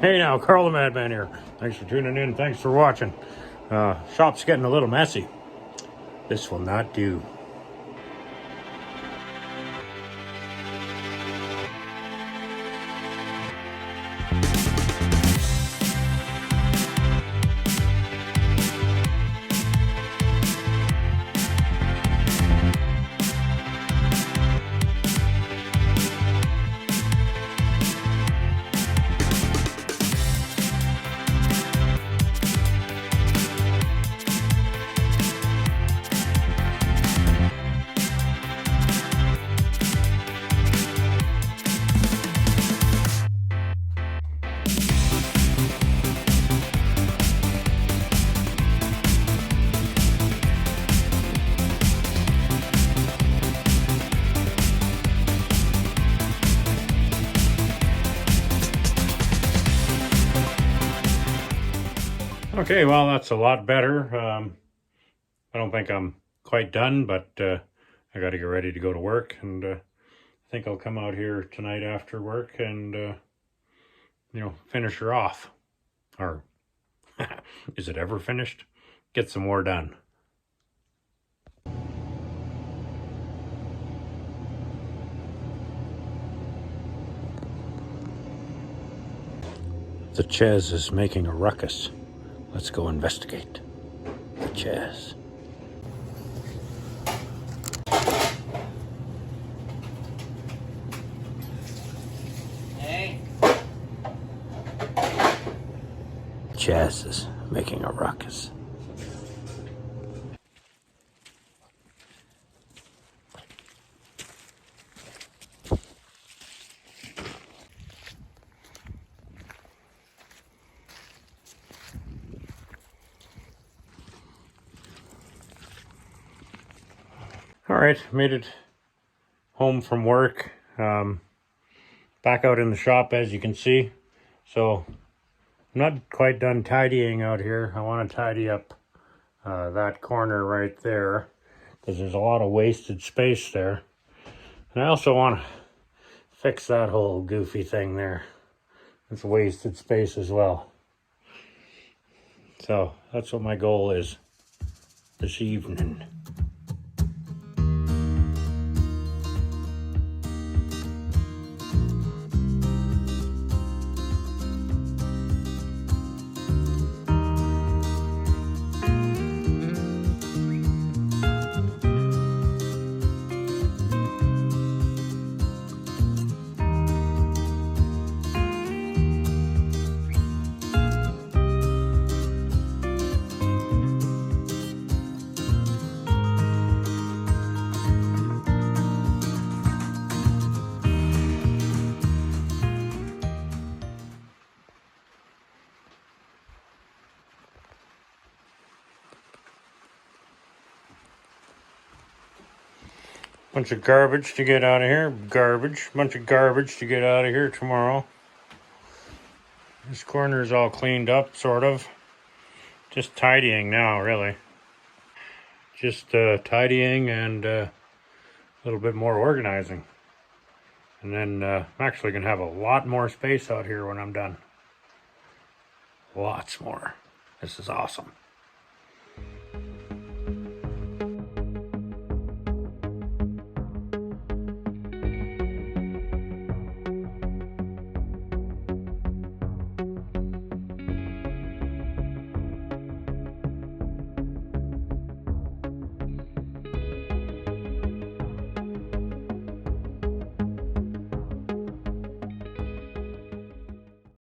Hey now, Carl the Madman here. Thanks for tuning in. Thanks for watching. Shop's getting a little messy. This will not do. Okay, well, that's a lot better. I don't think I'm quite done, but I got to get ready to go to work, and I think I'll come out here tonight after work and, finish her off. Or, is it ever finished? Get some more done. The Chez is making a ruckus. Let's go investigate. The Chez. Hey. Chez is making a ruckus. All right, made it home from work. Back out in the shop, as you can see. So I'm not quite done tidying out here. I want to tidy up that corner right there because there's a lot of wasted space there. And I also want to fix that whole goofy thing there. It's wasted space as well. So that's what my goal is this evening. Bunch of garbage to get out of here. Garbage. Bunch of garbage to get out of here tomorrow. This corner is all cleaned up, sort of. Just tidying now, really. Just tidying and a little bit more organizing. And then I'm actually going to have a lot more space out here when I'm done. Lots more. This is awesome.